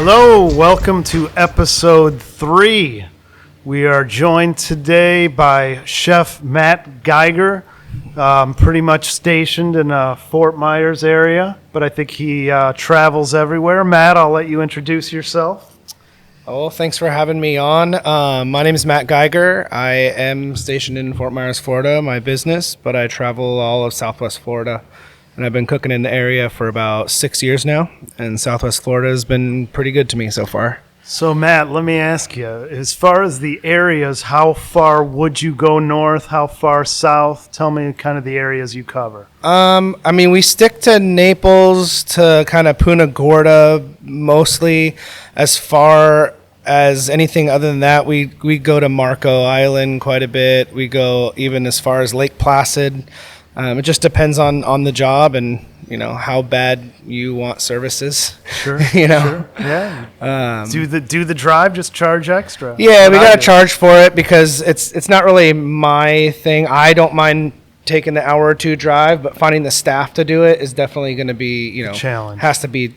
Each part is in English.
Hello, welcome to episode 3. We are joined today by Chef Matt Geiger, pretty much stationed in Fort Myers area, but I think he travels everywhere. Matt, I'll let you introduce yourself. Oh, thanks for having me on. My name is Matt Geiger. I am stationed in Fort Myers, Florida, my business, but I travel all of Southwest Florida. And I've been cooking in the area for about 6 years now, and Southwest Florida has been pretty good to me so far. So, Matt, let me ask you, as far as the areas, how far would you go north? How far south? Tell me kind of the areas you cover. We stick to Naples to kind of Punta Gorda mostly. As far as anything other than that, we go to Marco Island quite a bit. We go even as far as Lake Placid. It just depends on the job and, how bad you want services. Sure. Sure. Yeah. Do the drive, just charge extra. Yeah, we got to charge for it because it's not really my thing. I don't mind taking the hour or two drive, but finding the staff to do it is definitely going to be, challenge. Has to be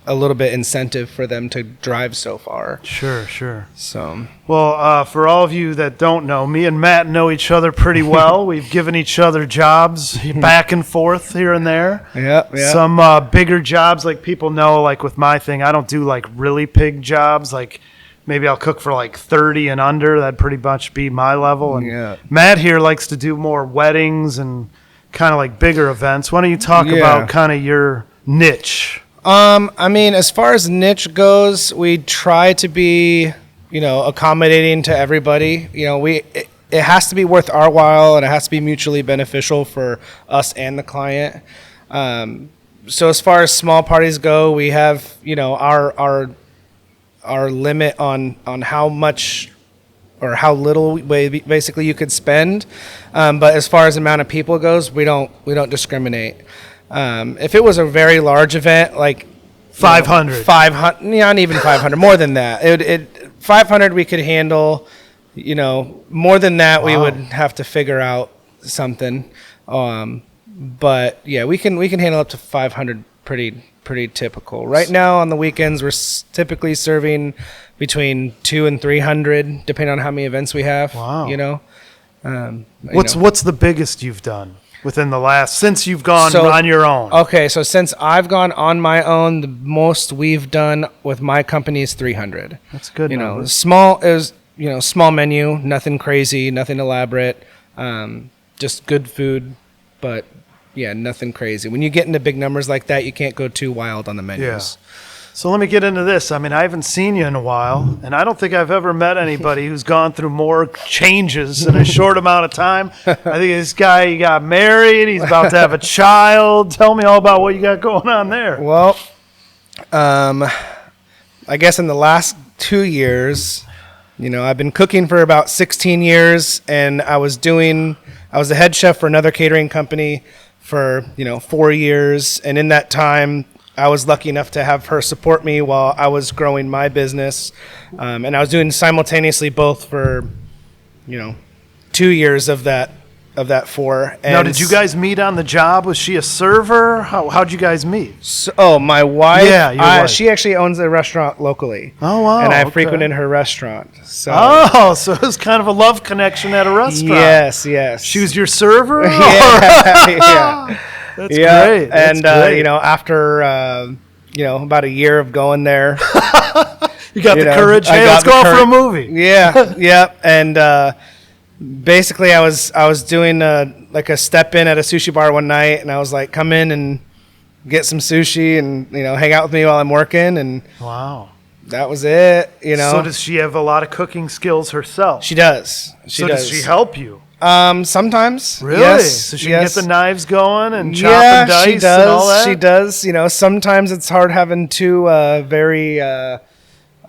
a little bit incentive for them to drive so far. Sure. So, well, for all of you that don't know, me and Matt know each other pretty well. We've given each other jobs back and forth here and there. Yeah. Some bigger jobs, like people know, like with my thing, I don't do like really big jobs. Like maybe I'll cook for like 30 and under. That'd pretty much be my level. And Matt here likes to do more weddings and kind of like bigger events. Why don't you talk about kind of your niche? As far as niche goes, we try to be, accommodating to everybody. It has to be worth our while and it has to be mutually beneficial for us and the client. So as far as small parties go, we have, our limit on how much or how little basically you could spend. But as far as amount of people goes, we don't discriminate. If it was a very large event, like 500, 500, not even 500, more than that. 500 we could handle. More than that, we would have to figure out something. But yeah, we can handle up to 500 pretty typical. Right now on the weekends, we're typically serving between 200 and 300, depending on how many events we have. Wow. What's the biggest you've done? Within the last, since you've gone on your own. Okay, so since I've gone on my own, the most we've done with my company is 300. That's good. Small is small menu, nothing crazy, nothing elaborate, just good food, but yeah, nothing crazy. When you get into big numbers like that, you can't go too wild on the menus. Yeah. So let me get into this. I haven't seen you in a while, and I don't think I've ever met anybody who's gone through more changes in a short amount of time. I think this guy, he got married. He's about to have a child. Tell me all about what you got going on there. Well, I guess in the last 2 years, I've been cooking for about 16 years, and I was the head chef for another catering company for, 4 years. And in that time, I was lucky enough to have her support me while I was growing my business. And I was doing simultaneously both for, 2 years of that 4. And now, did you guys meet on the job? Was she a server? How'd you guys meet? My wife. Yeah, your wife. She actually owns a restaurant locally. Oh, wow. And I frequented her restaurant. So it was kind of a love connection at a restaurant. Yes. She was your server? Yeah. That's great. And after about a year of going there, you got the courage. Hey, let's go out for a movie. Yeah. And basically, I was doing a step in at a sushi bar one night, and I was like, come in and get some sushi, and hang out with me while I'm working. And wow, that was it. So does she have a lot of cooking skills herself? She does. Does she help you? Sometimes. Really? Yes. So she can get the knives going and chop and dice and all that? She does. Sometimes it's hard having two very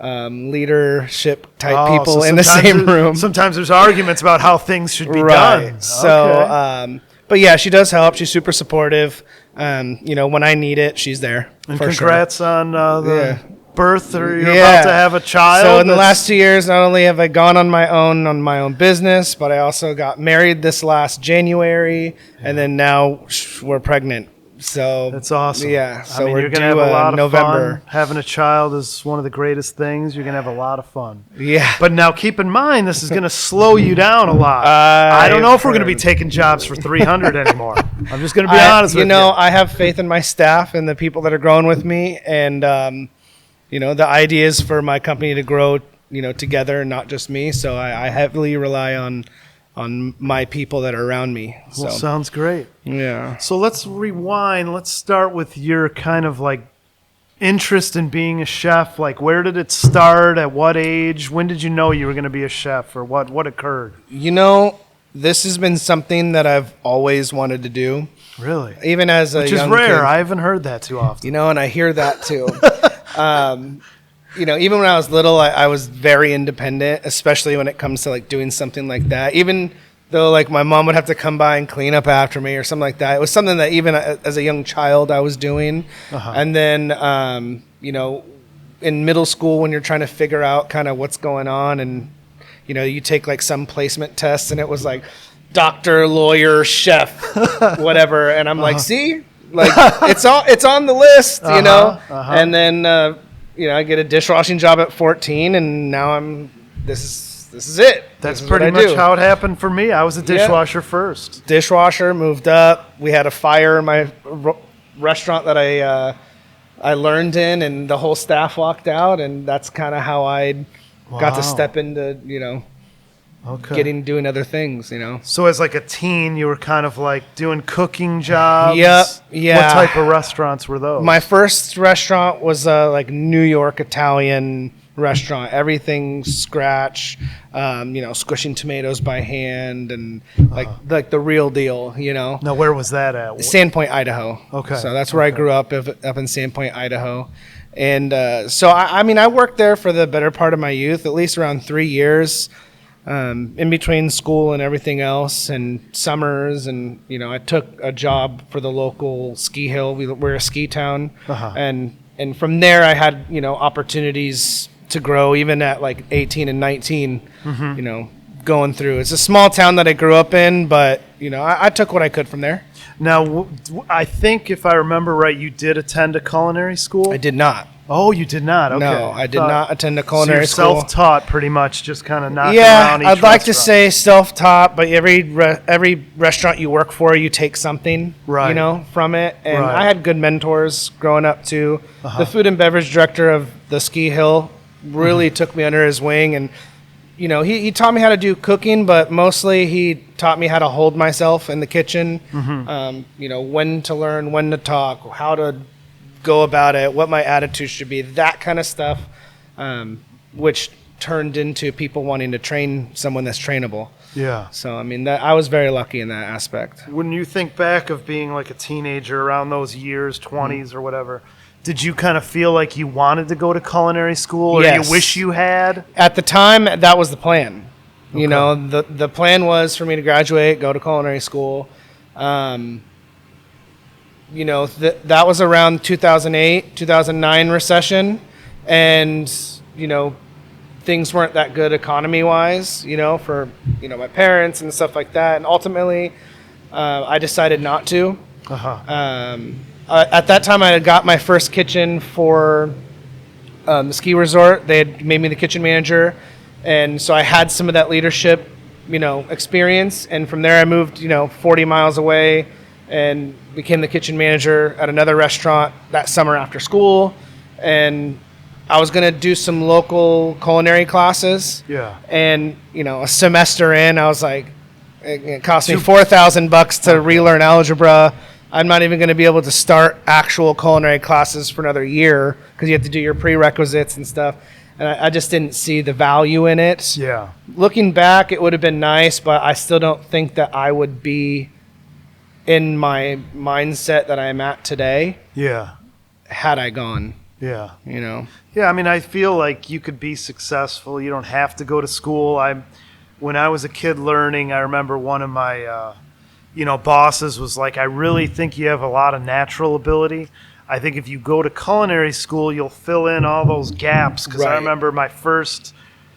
leadership type people in the same room. Sometimes there's arguments about how things should be done. So, but yeah, she does help. She's super supportive. When I need it, she's there. And congrats on the birth, or you're about to have a child. So in the last 2 years, not only have I gone on my own business, but I also got married this last January, and then now we're pregnant. So that's awesome. Yeah. So you're gonna have a lot of fun. Having a child is one of the greatest things. You're gonna have a lot of fun. Yeah. But now keep in mind, this is gonna slow you down a lot. I don't know if we're gonna be taking jobs for 300 anymore. I'm just gonna be honest with you. I have faith in my staff and the people that are growing with me, and the idea is for my company to grow, together, not just me. So I heavily rely on my people that are around me. Well, sounds great. Yeah. So let's rewind. Let's start with your kind of like interest in being a chef. Like, where did it start? At what age? When did you know you were going to be a chef, or what occurred? This has been something that I've always wanted to do. Really? Even as a Which young is rare. kid. I haven't heard that too often. And I hear that too. Even when I was little, I was very independent, especially when it comes to like doing something like that. Even though like my mom would have to come by and clean up after me or something like that. It was something that even as a young child I was doing. Uh-huh. And then, in middle school when you're trying to figure out kind of what's going on, and, you take like some placement tests and it was like doctor, lawyer, chef, whatever. And I'm like, see, like it's on the list, and then, I get a dishwashing job at 14, and now this is it. That's pretty much how it happened for me. I was a dishwasher first. Dishwasher, moved up. We had a fire in my restaurant that I learned in, and the whole staff walked out, and that's kind of how I got to step into, doing other things, So as like a teen, you were kind of like doing cooking jobs. Yep. Yeah. What type of restaurants were those? My first restaurant was like New York Italian restaurant. Everything scratch, squishing tomatoes by hand, and like the real deal, Now, where was that at? Sandpoint, Idaho. Okay. So that's where I grew up in Sandpoint, Idaho. And so I worked there for the better part of my youth, at least around 3 years. In between school and everything else, and summers, and I took a job for the local ski hill. We're a ski town, and from there I had opportunities to grow, even at like 18 and 19. Going through. It's a small town that I grew up in, but I took what I could from there. Now, I think if I remember right, you did attend a culinary school. I did not. Oh, you did not? Okay. No, I did not attend a culinary school. So you're self-taught pretty much, just kind of knocking around each I'd like restaurant. to say self-taught, but every restaurant you work for, you take something, from it. And I had good mentors growing up too. The food and beverage director of the ski hill really took me under his wing, and he taught me how to do cooking, but mostly he taught me how to hold myself in the kitchen, when to learn, when to talk, how to go about it, what my attitude should be, that kind of stuff, which turned into people wanting to train someone that's trainable. Yeah. So, I was very lucky in that aspect. When you think back of being like a teenager around those years, 20s or whatever, did you kind of feel like you wanted to go to culinary school, or Yes. you wish you had? At the time, that was the plan. Okay. The plan was for me to graduate, go to culinary school. That was around 2008, 2009 recession, and things weren't that good economy-wise, for my parents and stuff like that. And ultimately, I decided not to. At that time, I had got my first kitchen for the ski resort. They had made me the kitchen manager, and so I had some of that leadership, experience. And from there, I moved, 40 miles away, and became the kitchen manager at another restaurant that summer after school. And I was going to do some local culinary classes. Yeah. And, a semester in, I was like, it cost me $4,000 to relearn algebra. I'm not even going to be able to start actual culinary classes for another year because you have to do your prerequisites and stuff. And I just didn't see the value in it. Yeah. Looking back, it would have been nice, but I still don't think that I would be in my mindset that I'm at today. Yeah. Had I gone. Yeah. Yeah, I feel like you could be successful. You don't have to go to school. When I was a kid learning, I remember one of my, bosses was like, I really think you have a lot of natural ability. I think if you go to culinary school, you'll fill in all those gaps. Because I remember my first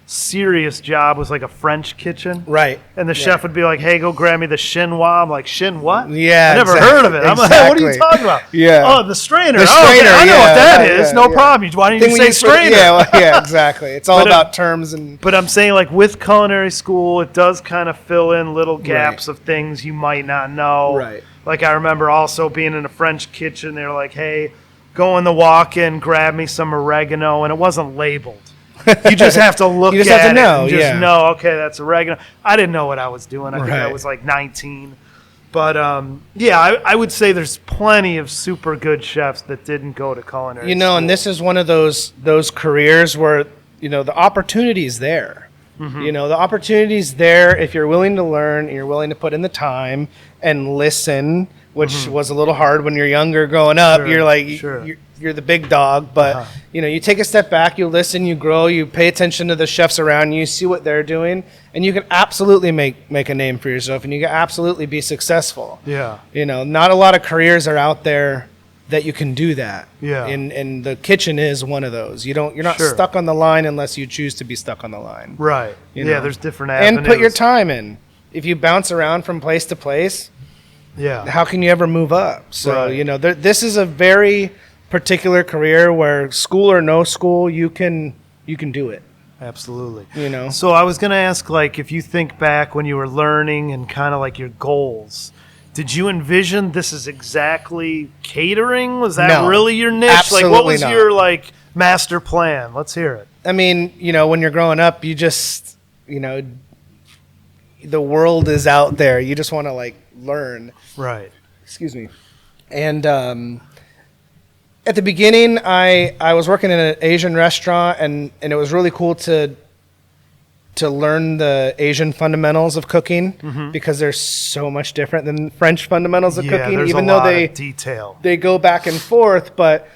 serious job was like a French kitchen. Right. And the chef would be like, hey, go grab me the chinois. I'm like, shin what? Yeah. I never heard of it. I'm like, hey, what are you talking about? Yeah. Oh, the strainer. The strainer, I know what that is. yeah, No yeah. problem. Why don't you say strainer? Yeah, exactly. It's all about terms. But I'm saying, like, with culinary school, it does kind of fill in little gaps of things you might not know. Right. Like, I remember also being in a French kitchen. They were like, hey, go in the walk-in, grab me some oregano. And it wasn't labeled. You just have to look You just at have to know, it and just know, okay, that's oregano. I didn't know what I was doing. I think I was like 19. But, I would say there's plenty of super good chefs that didn't go to culinary school. And this is one of those careers where, the opportunity's there. Mm-hmm. The opportunity's there if you're willing to learn and you're willing to put in the time and listen, which was a little hard when you're younger growing up. Sure, you're like, sure. You're the big dog, but you take a step back, you listen, you grow, you pay attention to the chefs around you, see what they're doing, and you can absolutely make a name for yourself, and you can absolutely be successful. Yeah. Not a lot of careers are out there that you can do that. Yeah. And the kitchen is one of those. You're not stuck on the line unless you choose to be stuck on the line. Right. There's different avenues. And put your time in. If you bounce around from place to place, how can you ever move up? So, this is a very particular career where school or no school, you can do it. Absolutely. So I was going to ask, like, if you think back when you were learning and kind of like your goals, did you envision this is exactly catering? Was that really your niche? Absolutely like, what was not. your like master plan? Let's hear it. I mean, when you're growing up, you just, the world is out there. You just want to like learn. Right. Excuse me. And at the beginning, I was working in an Asian restaurant, and it was really cool to learn the Asian fundamentals of cooking because they're so much different than French fundamentals of cooking, there's even a though lot of detail. they go back and forth. But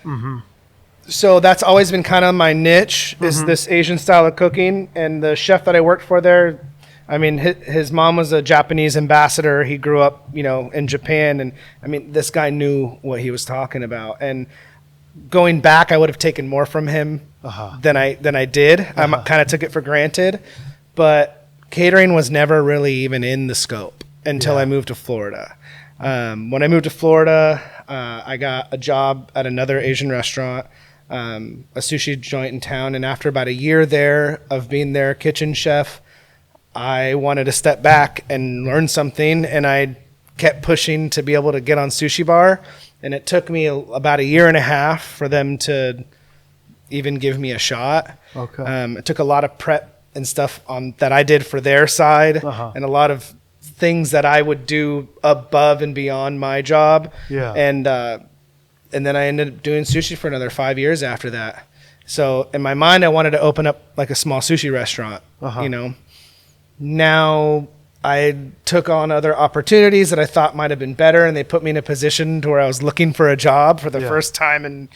so that's always been kind of my niche is this Asian style of cooking. And the chef that I worked for there, I mean, his mom was a Japanese ambassador. He grew up, in Japan, and I mean, this guy knew what he was talking about. And going back, I would have taken more from him than I did. I kind of took it for granted, but catering was never really even in the scope until I moved to Florida. When I moved to Florida, I got a job at another Asian restaurant, a sushi joint in town, and after about a year there of being their kitchen chef, I wanted to step back and learn something, and I kept pushing to be able to get on Sushi Bar. And it took me about a year and a half for them to even give me a shot. Okay. It took a lot of prep and stuff that I did for their side, and a lot of things that I would do above and beyond my job. Yeah. And then I ended up doing sushi for another 5 years after that. So in my mind, I wanted to open up like a small sushi restaurant. Now I took on other opportunities that I thought might have been better, and they put me in a position to where I was looking for a job for the first time in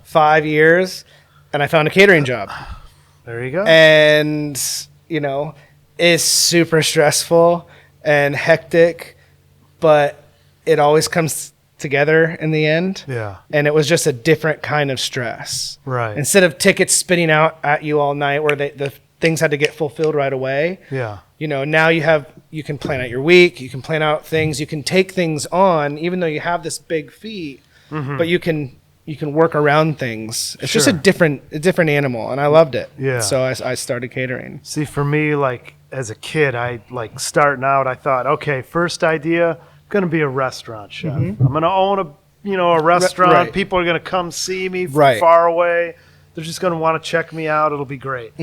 5 years, and I found a catering job. There you go. And, it's super stressful and hectic, but it always comes together in the end. Yeah. And it was just a different kind of stress. Right. Instead of tickets spinning out at you all night where the things had to get fulfilled right away. Yeah. Now you can plan out your week, you can plan out things, you can take things on, even though you have this big fee, but you can work around things. It's just a different animal, and I loved it. Yeah. So I started catering. See, for me, like as a kid, I like starting out, I thought, okay, first idea, I'm gonna be a restaurant chef. I'm gonna own a restaurant. Right. People are gonna come see me from Right. far away. They're just going to want to check me out. It'll be great.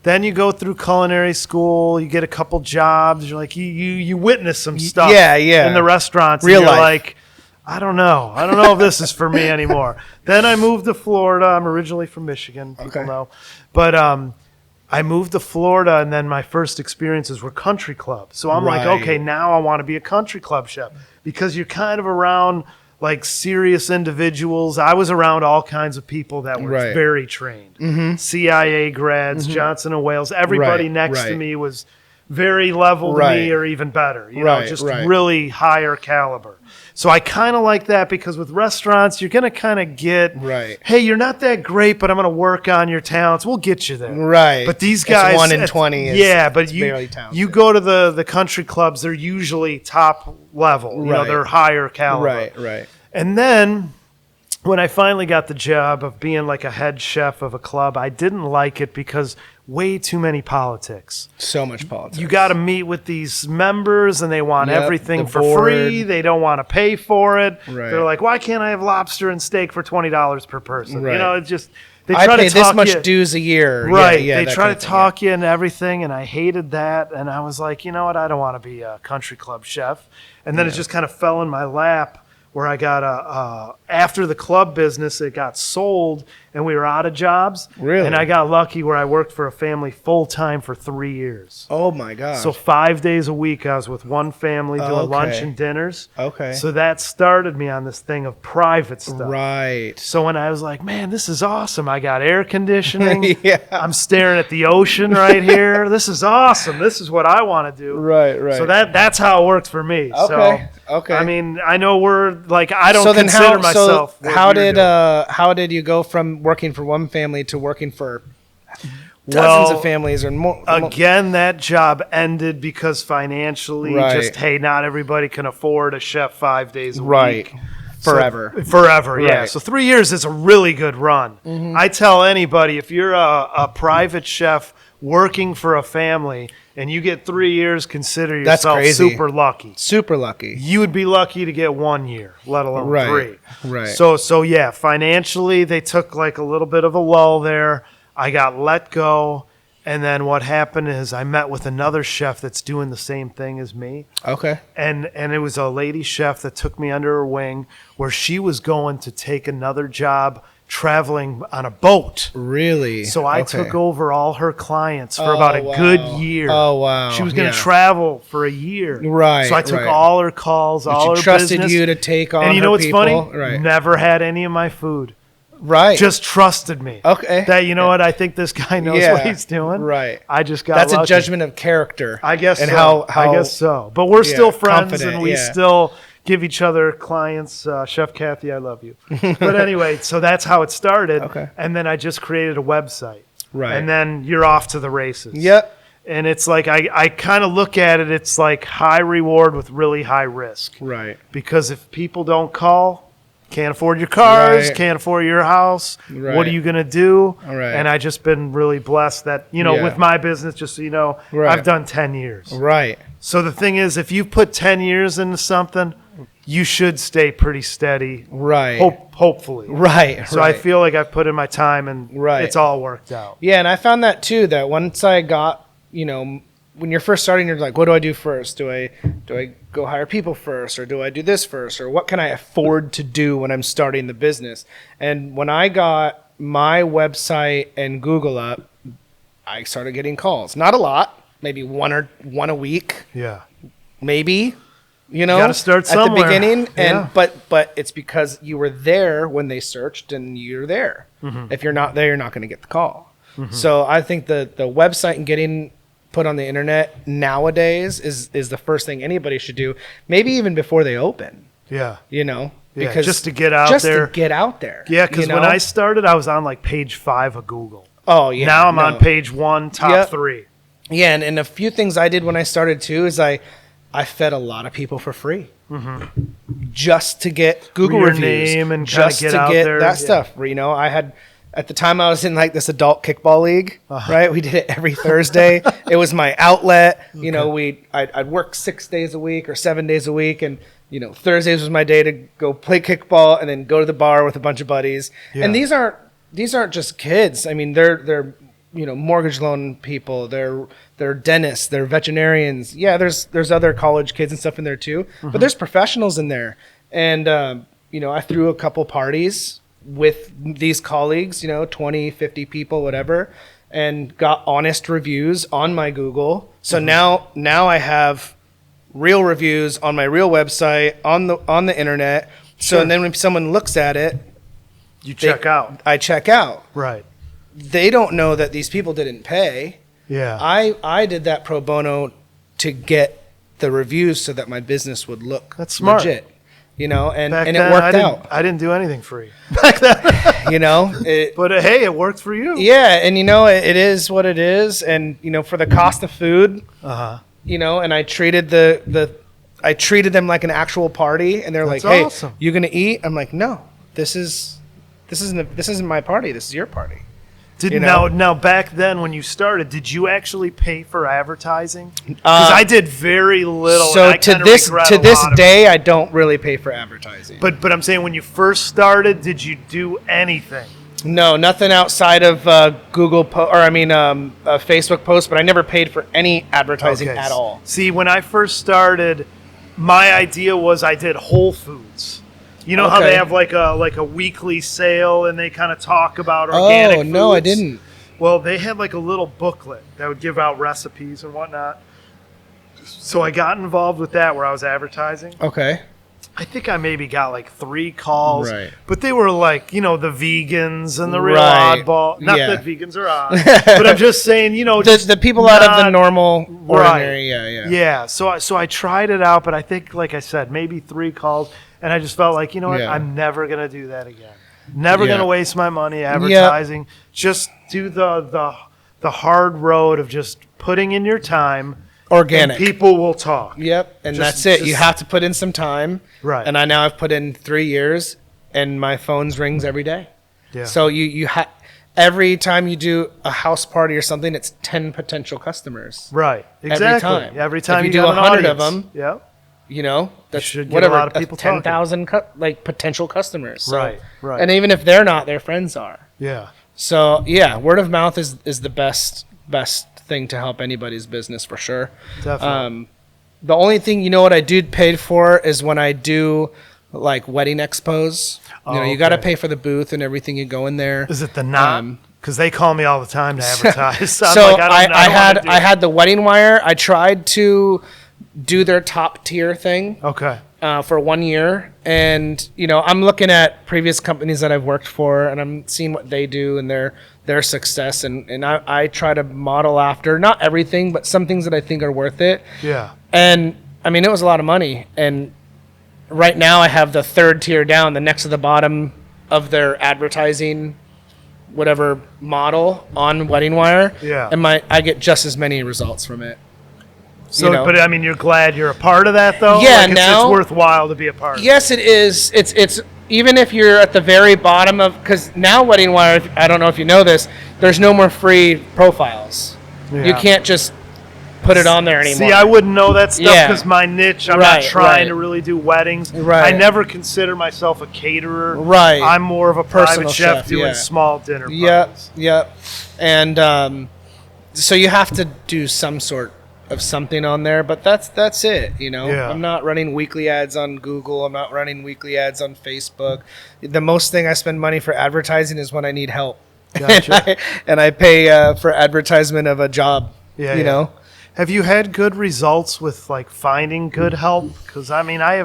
Then you go through culinary school. You get a couple jobs. You're like, you witness some stuff in the restaurants. Real and you're life. like, I don't know if this is for me anymore. Then I moved to Florida. I'm originally from Michigan. People know. But I moved to Florida, and then my first experiences were country clubs. So I'm like, okay, now I want to be a country club chef because you're kind of around – like serious individuals. I was around all kinds of people that were very trained. CIA grads, Johnson & Wales. Everybody next to me was very level to me or even better. Just really higher caliber. So I kind of like that because with restaurants, you're going to kind of get, hey, you're not that great, but I'm going to work on your talents. We'll get you there. Right. But these guys. It's 1 in 20. But you go to the country clubs, they're usually top level. You know, they're higher caliber. Right. And then when I finally got the job of being like a head chef of a club, I didn't like it because way too many politics. So much politics. You got to meet with these members and they want everything for free. They don't want to pay for it. Right. They're like, why can't I have lobster and steak for $20 per person? Right. You know, it's just, I pay this much dues a year. Right. They try to talk you into everything, and I hated that. And I was like, you know what? I don't want to be a country club chef. And then it just kind of fell in my lap where I got after the club business, it got sold and we were out of jobs. Really? And I got lucky where I worked for a family full-time for 3 years. Oh, my gosh. So 5 days a week, I was with one family doing lunch and dinners. Okay. So that started me on this thing of private stuff. Right. So when I was like, man, this is awesome. I got air conditioning. Yeah. I'm staring at the ocean right here. This is awesome. This is what I want to do. Right. So that's how it worked for me. Okay. I mean, I know I don't consider myself. So how did you go from working for one family to working for dozens of families or more? Again, that job ended because financially, hey, not everybody can afford a chef 5 days a week. Forever. Yeah. So 3 years is a really good run. Mm-hmm. I tell anybody, if you're a private chef working for a family and you get 3 years, consider yourself super lucky. Super lucky. You would be lucky to get 1 year, let alone 3. Right. So yeah, financially they took like a little bit of a lull there. I got let go. And then what happened is I met with another chef that's doing the same thing as me. Okay. And it was a lady chef that took me under her wing where she was going to take another job traveling on a boat. Really? So I took over all her clients for about a good year. Oh, wow. She was going to travel for a year. Right. So I took all her calls, all her trusted business. You to take on and you know what's people. Funny? Right. Never had any of my food. Right. Just trusted me. Okay. That, you know what? I think this guy knows what he's doing. Right. I just got That's lucky. a judgment of character. I guess and so. How I guess so. But we're still friends confident, and we still give each other clients. Chef Kathy, I love you. But anyway, so that's how it started. Okay. And then I just created a website. Right. And then you're off to the races. Yep. And it's like I kind of look at it, it's like high reward with really high risk. Right. Because if people don't call, can't afford your cars, can't afford your house, what are you going to do? Right. And I just been really blessed that, with my business, just so you know, I've done 10 years. Right. So the thing is, if you put 10 years into something, you should stay pretty steady. Right. Hopefully. Right. So I feel like I've put in my time and it's all worked out. Yeah, and I found that too, that once I got, when you're first starting, you're like, what do I do first? Do I go hire people first, or do I do this first, or what can I afford to do when I'm starting the business? And when I got my website and Google up, I started getting calls. Not a lot, maybe one a week. Yeah. Maybe. You got to start somewhere. At the beginning, and but it's because you were there when they searched, and you're there. Mm-hmm. If you're not there, you're not going to get the call. Mm-hmm. So I think the website and getting put on the internet nowadays is the first thing anybody should do, maybe even before they open. Yeah. Because just to get out there. Yeah, because when I started, I was on like page 5 of Google. Oh, yeah. Now I'm on page 1, top 3. Yeah, and a few things I did when I started too is I fed a lot of people for free. Mm-hmm. Just to get Google reviews. Name and just get to out get there. that stuff. I had... At the time, I was in like this adult kickball league, right? We did it every Thursday. It was my outlet. I'd work 6 days a week or 7 days a week, and Thursdays was my day to go play kickball and then go to the bar with a bunch of buddies. Yeah. And these aren't just kids. I mean, they're mortgage loan people. They're dentists. They're veterinarians. Yeah, there's other college kids and stuff in there too. Mm-hmm. But there's professionals in there, and I threw a couple parties with these colleagues, 20, 50 people, whatever, and got honest reviews on my Google. So now I have real reviews on my real website, on the internet. So and then when someone looks at it, I check out. Right. They don't know that these people didn't pay. Yeah. I did that pro bono to get the reviews so that my business would look That's smart. legit. you know, and Back it then, worked out. I didn't do anything free back then. You know, But hey, it worked for you. yeah, and you know, it is what it is, and you know, for the cost of food, you know, and I treated I treated them like an actual party, and they're That's like, "Hey, awesome. you gonna eat?" I'm like, "No, this isn't my party. This is your party." You know? Now back then when you started, did you actually pay for advertising? Because I did very little. So and I to kinda this regret to a this lot of day, I don't really pay for advertising. it. But I'm saying when you first started, did you do anything? No, nothing outside of Facebook posts. But I never paid for any advertising Okay. at all. See, when I first started, my idea was I did Whole Foods. You know how Okay. they have like a weekly sale and they kind of talk about organic foods? No, I didn't. Well, they had like a little booklet that would give out recipes and whatnot. So I got involved with that where I was advertising. Okay. I think I maybe got like 3 calls, Right. but they were like, you know, the vegans and the real Right. oddball. Not Yeah. that vegans are odd, but I'm just saying, you know, The people out of the not- normal Right. ordinary, yeah. Yeah, so I tried it out, but I think, like I said, maybe 3 calls, and I just felt like, you know what, Yeah. I'm never gonna do that again. Never Yeah. gonna waste my money advertising. Just do the hard road of just putting in your time. Organic. And people will talk. Yep, and Just- that's it. You just- have to put in some time. Right. And I now have put in 3 years, and my phone rings every day. Yeah. So you every time you do a house party or something, it's 10 potential customers. Right. Exactly. Every time If you you do have an 100 of audience. them, Yep. you know, that's should get a whatever, lot of people talking. 10,000 like potential customers. So, Right, right. And even if they're not, their friends are. Yeah. So yeah, word of mouth is the best thing to help anybody's business for sure. Definitely. The only thing, you know, what I do pay for is when I do like wedding expos. You know, you got to okay. pay for the booth and everything. You go in there. Is it the knot? Because they call me all the time to advertise. So, I'm So like, I don't wanna do it. had the wedding wire. I tried to do their top tier thing. Okay. For 1 year, and you know, I'm looking at previous companies that I've worked for, and I'm seeing what they do and their success, and I try to model after, not everything, but some things that I think are worth it. Yeah. And I mean, it was a lot of money, and right now I have the 3rd tier down, the next to the bottom of their advertising whatever model on wedding wire. Yeah. And I get just as many results from it. So, you know. but I mean, you're glad you're a part of that, though. Yeah, like it's now- worthwhile to be a part. Yes, it is. It's even if you're at the very bottom of, because now wedding wire, I don't know if you know this, there's no more free profiles. Yeah. You can't just put it on there anymore. See, I wouldn't know that stuff Yeah. because my niche, I'm Right, not trying right. to really do weddings. Right. I never consider myself a caterer. Right. I'm more of a Personal private chef, chef, doing yeah. small dinner Yep, parties. yep. And so you have to do some sort of something on there, but that's it, you know. Yeah. I'm not running weekly ads on Google. I'm not running weekly ads on Facebook. The most thing I spend money for advertising is when I need help. Gotcha. and I pay for advertisement of a job, Yeah, you yeah. know. Have you had good results with like finding good help? Because I mean, I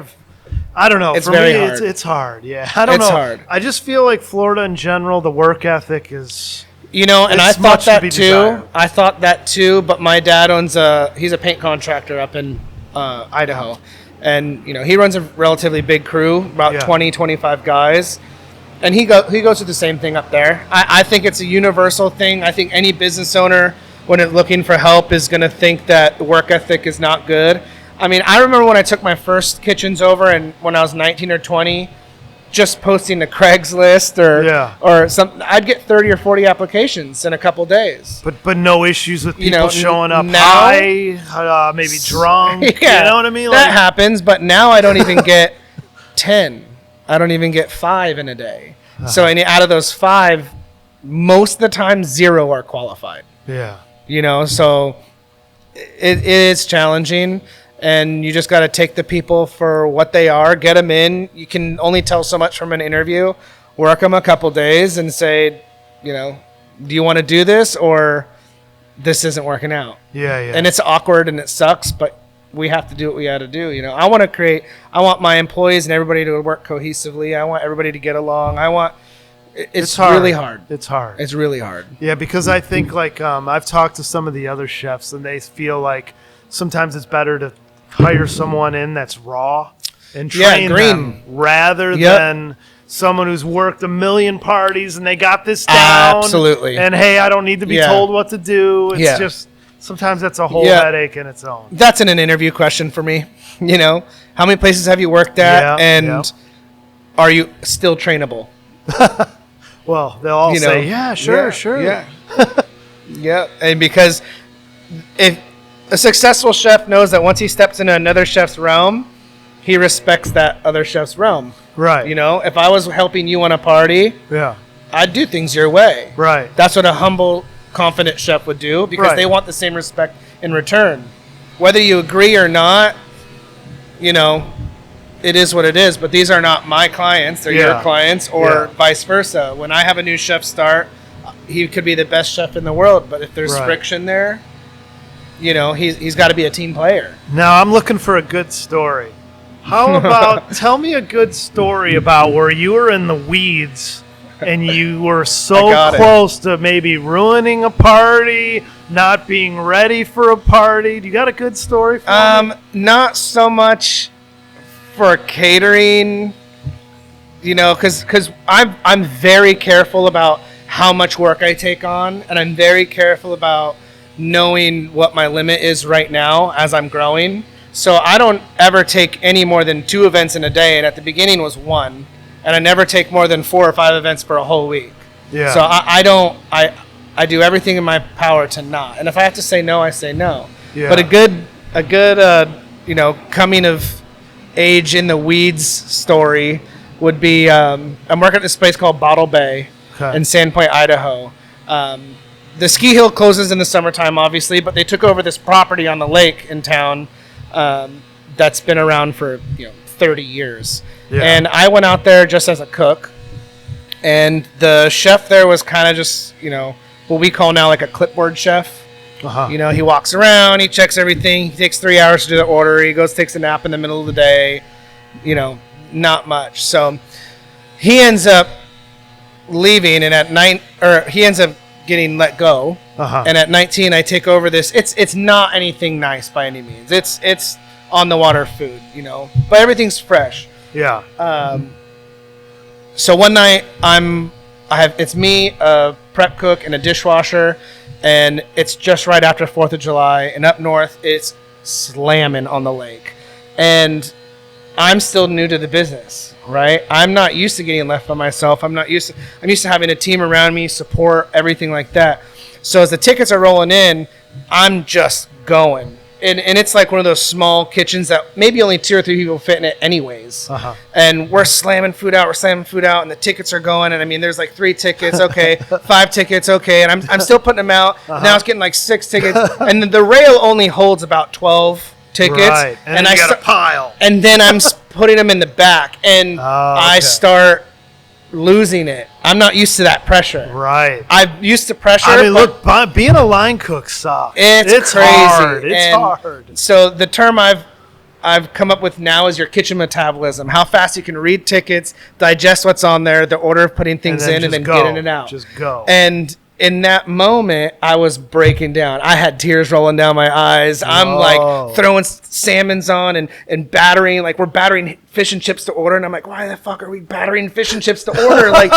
don't know. It's For very me, hard. it's hard. Yeah, I don't It's know. hard. I just feel like Florida in general, the work ethic is. You know, and I It's thought much to that be too. desired. I thought that too, but my dad owns he's a paint contractor up in Idaho. And, you know, he runs a relatively big crew, about Yeah. 20, 25 guys. And he goes through the same thing up there. I think it's a universal thing. I think any business owner, when it's looking for help, is going to think that the work ethic is not good. I mean, I remember when I took my first kitchens over, and when I was 19 or 20, just posting to Craigslist or something, I'd get 30 or 40 applications in a couple days. But no issues with You people know, showing up now- high, maybe drunk. Yeah, You know what I mean? That happens, but now I don't even get 10. I don't even get 5 in a day. So out of those 5, most of the time, 0 are qualified. Yeah. You know, so it is challenging, and you just got to take the people for what they are, get them in. You can only tell so much from an interview, work them a couple days and say, you know, do you want to do this, or this isn't working out? Yeah, yeah. And it's awkward and it sucks, but we have to do what we got to do. You know, I want my employees and everybody to work cohesively. I want everybody to get along. It's hard. really hard. It's hard. It's really hard. Yeah, because I think like I've talked to some of the other chefs, and they feel like sometimes it's better to hire someone in that's raw and train them rather than someone who's worked a million parties and they got this down. Absolutely. And hey, I don't need to be told what to do. It's just sometimes that's a whole headache in its own. That's an interview question for me. You know, how many places have you worked at, and are you still trainable? Well, they'll all say, yeah, sure. Yeah. Yeah, and because if a successful chef knows that once he steps into another chef's realm, he respects that other chef's realm. Right. You know, if I was helping you on a party, I'd do things your way. Right. That's what a humble, confident chef would do because they want the same respect in return. Whether you agree or not, you know, it is what it is. But these are not my clients; they're your clients, or vice versa. When I have a new chef start, he could be the best chef in the world, but if there's friction there, you know, he's got to be a team player. Now I'm looking for a good story. How about tell me a good story about where you were in the weeds and you were so close to maybe ruining a party, not being ready for a party. Do you got a good story for me? Not so much for catering, you know, because I'm very careful about how much work I take on, and I'm very careful about knowing what my limit is right now as I'm growing. So I don't ever take any more than 2 events in a day, and at the beginning was 1, and I never take more than 4 or 5 events for a whole week. Yeah. So I do everything in my power to not, and if I have to say no, I say no. Yeah. But a good you know, coming of age in the weeds story would be I'm working at this place called Bottle Bay in Sandpoint, Idaho. The ski hill closes in the summertime, obviously, but they took over this property on the lake in town that's been around for 30 years. Yeah. And I went out there just as a cook, and the chef there was kind of just what we call now like a clipboard chef. You know, he walks around, he checks everything, he takes 3 hours to do the order, he goes takes a nap in the middle of the day, not much. So he ends up leaving, and he ends up getting let go. And at 19 I take over this. It's not anything nice by any means. It's on the water food, but everything's fresh. Yeah. So one night it's me, a prep cook, and a dishwasher, and it's just right after 4th of July, and up north it's slamming on the lake, and I'm still new to the business, right? I'm not used to getting left by myself. I'm used to having a team around me, support, everything like that. So as the tickets are rolling in, I'm just going. And it's like one of those small kitchens that maybe only 2 or 3 people fit in it anyways. And we're slamming food out, and the tickets are going. And I mean, there's like 3 tickets, okay, 5 tickets, okay. And I'm still putting them out. Now it's getting like 6 tickets. And the rail only holds about 12 tickets. Right. And I got a pile. And then I'm putting them in the back. And I start losing it. I'm not used to that pressure. Right. I'm used to pressure. I mean, look, being a line cook sucks. It's crazy. Hard. It's hard. So the term I've come up with now is your kitchen metabolism. How fast you can read tickets, digest what's on there, the order of putting things in, and then getting it out. Just go. And in that moment, I was breaking down. I had tears rolling down my eyes. I'm like throwing salmons on and battering, like we're battering fish and chips to order. And I'm like, why the fuck are we battering fish and chips to order? Like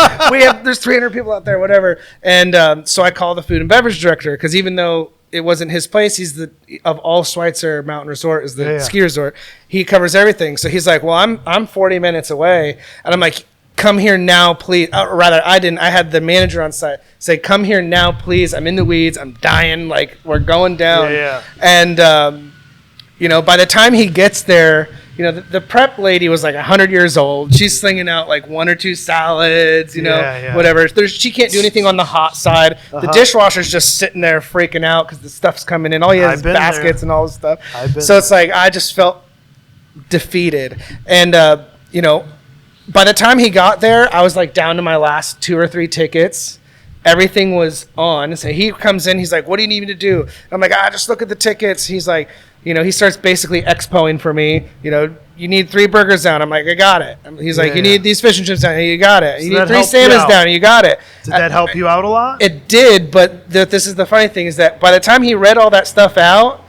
there's 300 people out there, whatever. And so I called the food and beverage director, because even though it wasn't his place, he's of all Schweitzer Mountain Resort is the ski resort. He covers everything. So he's like, well, I'm 40 minutes away. And I'm like, come here now, please. Rather, I didn't. I had the manager on site say, come here now, please. I'm in the weeds. I'm dying. Like, we're going down. Yeah. And, by the time he gets there, the prep lady was like 100 years old. She's slinging out like 1 or 2 salads, whatever. She can't do anything on the hot side. The dishwasher's just sitting there freaking out because the stuff's coming in. All he has is baskets and all this stuff. So it's like I just felt defeated. And, by the time he got there, I was like down to my last 2 or 3 tickets. Everything was on. So he comes in. He's like, what do you need me to do? I'm like, just look at the tickets. He's like, he starts basically expoing for me. You need 3 burgers down. I'm like, I got it. He's like, you need these fish and chips down. You got it. You need 3 salmons down. You got it. Did that help you out a lot? It did. But this is the funny thing, is that by the time he read all that stuff out,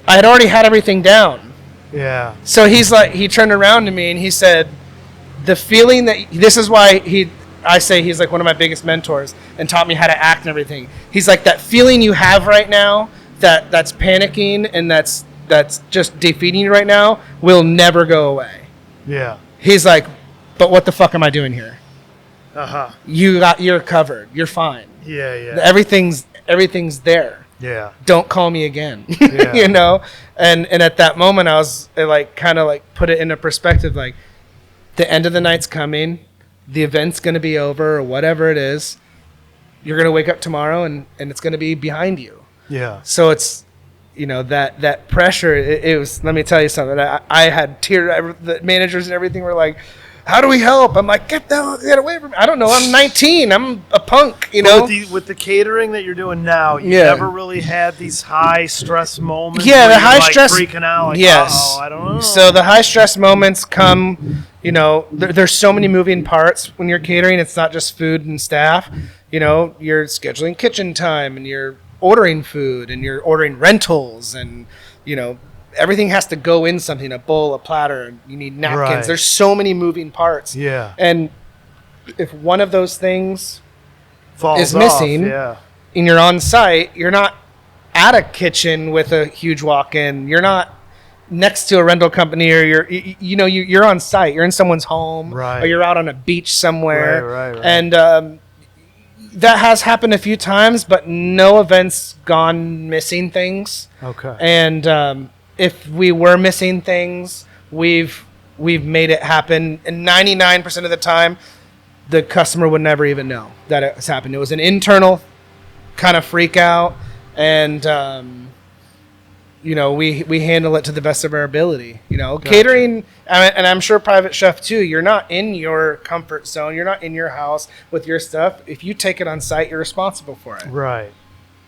I had already had everything down. Yeah. So he turned around to me and he said, the feeling that, this is why I say he's like one of my biggest mentors and taught me how to act and everything. He's like, that feeling you have right now, that's panicking and that's just defeating you right now, will never go away. Yeah. He's like, but what the fuck am I doing here? Uh-huh. You're covered. You're fine. Yeah, yeah. Everything's there. Yeah. Don't call me again. Yeah. You know? And at that moment I was like, kind of like put it into perspective, like the end of the night's coming, the event's going to be over or whatever it is. You're going to wake up tomorrow and it's going to be behind you. Yeah. So it's, you know, that pressure, it was, let me tell you something. I had tears, the managers and everything were like, how do we help? I'm like, get away from me. I don't know. I'm 19. I'm a punk, you know? With the catering that you're doing now, you Yeah. never really had these high stress moments. Yeah, where the you're, high like, stress. freaking out. Like, Yes. I don't know. So the high stress moments come, you know, there's so many moving parts when you're catering. It's not just food and staff. You know, you're scheduling kitchen time and you're ordering food and you're ordering rentals and, you know, everything has to go in something, a bowl, a platter. You need napkins. Right. There's so many moving parts. Yeah. And if one of those things Falls is off, missing, yeah. and you're on site, you're not at a kitchen with a huge walk-in. You're not next to a rental company, or you're on site. You're in someone's home, Right. or you're out on a beach somewhere. Right. And that has happened a few times, but no events gone missing things. Okay. And if we were missing things, we've made it happen. And 99% of the time, the customer would never even know that it's happened. It was an internal kind of freak out, and you know, we handle it to the best of our ability. You know, Gotcha. Catering, and I'm sure private chef too. You're not in your comfort zone. You're not in your house with your stuff. If you take it on site, you're responsible for it. Right.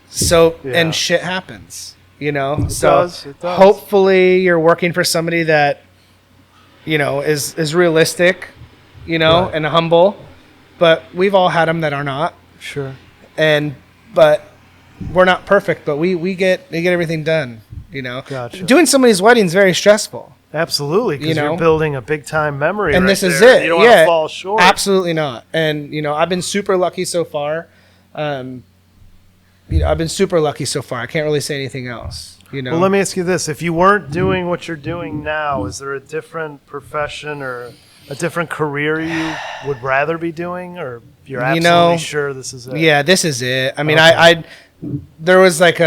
So, Yeah. and shit happens, you know? It So does. hopefully you're working for somebody that, you know, is realistic, you know, Right. and humble, but we've all had them that are not. Sure. But we're not perfect, but we get everything done, you know? Gotcha. Doing somebody's wedding is very stressful. Absolutely, because You know? you're building a big time memory. And right this is there. it. You don't yeah, want to fall short. Absolutely not. And, you know, I've been super lucky so far. You know, I've been super lucky so far. I can't really say anything else, you know? Well, let me ask you this. If you weren't doing what you're doing now, is there a different profession or a different career you would rather be doing? Or you're absolutely sure this is it? Yeah, this is it. I mean, Okay. there was like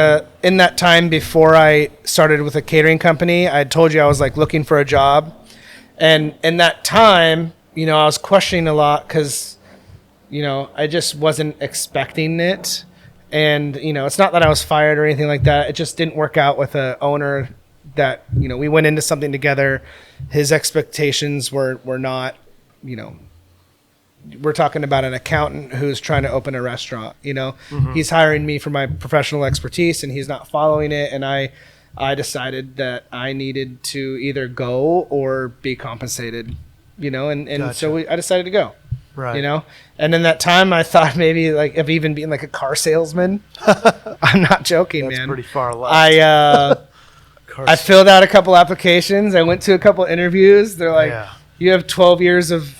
in that time before I started with a catering company, I told you I was like looking for a job. And in that time, you know, I was questioning a lot because, you know, I just wasn't expecting it. And, you know, it's not that I was fired or anything like that. It just didn't work out with a owner that, you know, we went into something together. His expectations were not, you know, we're talking about an accountant who's trying to open a restaurant, you know. Mm-hmm. He's hiring me for my professional expertise and he's not following it. And I decided that I needed to either go or be compensated, you know, and Gotcha. so I decided to go. Right. You know, and in that time, I thought maybe like of even being like a car salesman. I'm not joking, That's man. pretty far left. I filled out a couple applications. I went to a couple interviews. They're like, Yeah. "You have 12 years of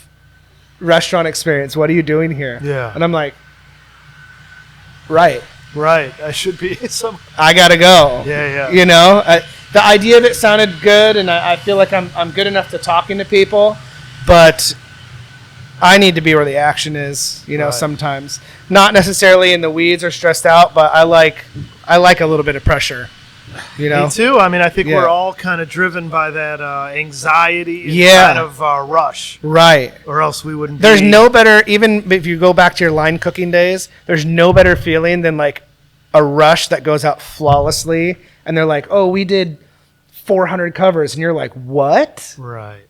restaurant experience. What are you doing here?" Yeah. And I'm like, "Right, Right. I should be some. I gotta go." Yeah. You know, the idea of it sounded good, and I feel like I'm good enough to talking to people, but I need to be where the action is, you know, Right. sometimes. Not necessarily in the weeds or stressed out, but I like a little bit of pressure, you know? Me too. I mean, I think Yeah. we're all kind of driven by that anxiety and Yeah. kind of rush, Right. or else we wouldn't. There's be, no better, even if you go back to your line cooking days, there's no better feeling than like a rush that goes out flawlessly. And they're like, "Oh, we did 400 covers." And you're like, "What? Right.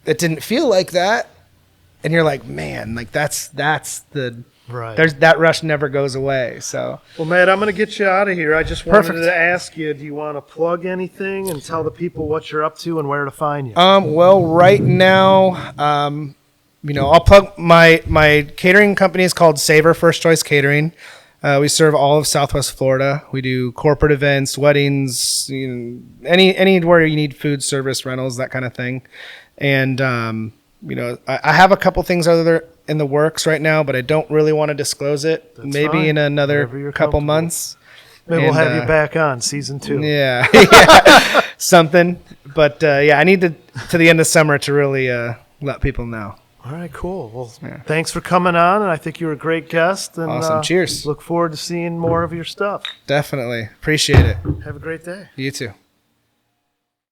It didn't feel like that." And you're like, "Man, like that's the, Right. that rush never goes away." So Well, Matt, I'm going to get you out of here. I just wanted Perfect. to ask you, do you want to plug anything and tell the people what you're up to and where to find you? well, right now, you know, I'll plug my catering company is called Savour First Choice Catering. We serve all of Southwest Florida. We do corporate events, weddings, anywhere you need food service, rentals, that kind of thing. And I have a couple things other in the works right now, but I don't really want to disclose it. That's Maybe fine. in another Whatever you're couple comfortable. months. Maybe we'll have you back on season 2. Yeah, something. But I need to the end of summer to really let people know. All right, cool. Well, thanks for coming on, and I think you were a great guest. And, Awesome. Cheers. Look forward to seeing more of your stuff. Definitely. Appreciate it. Have a great day. You too.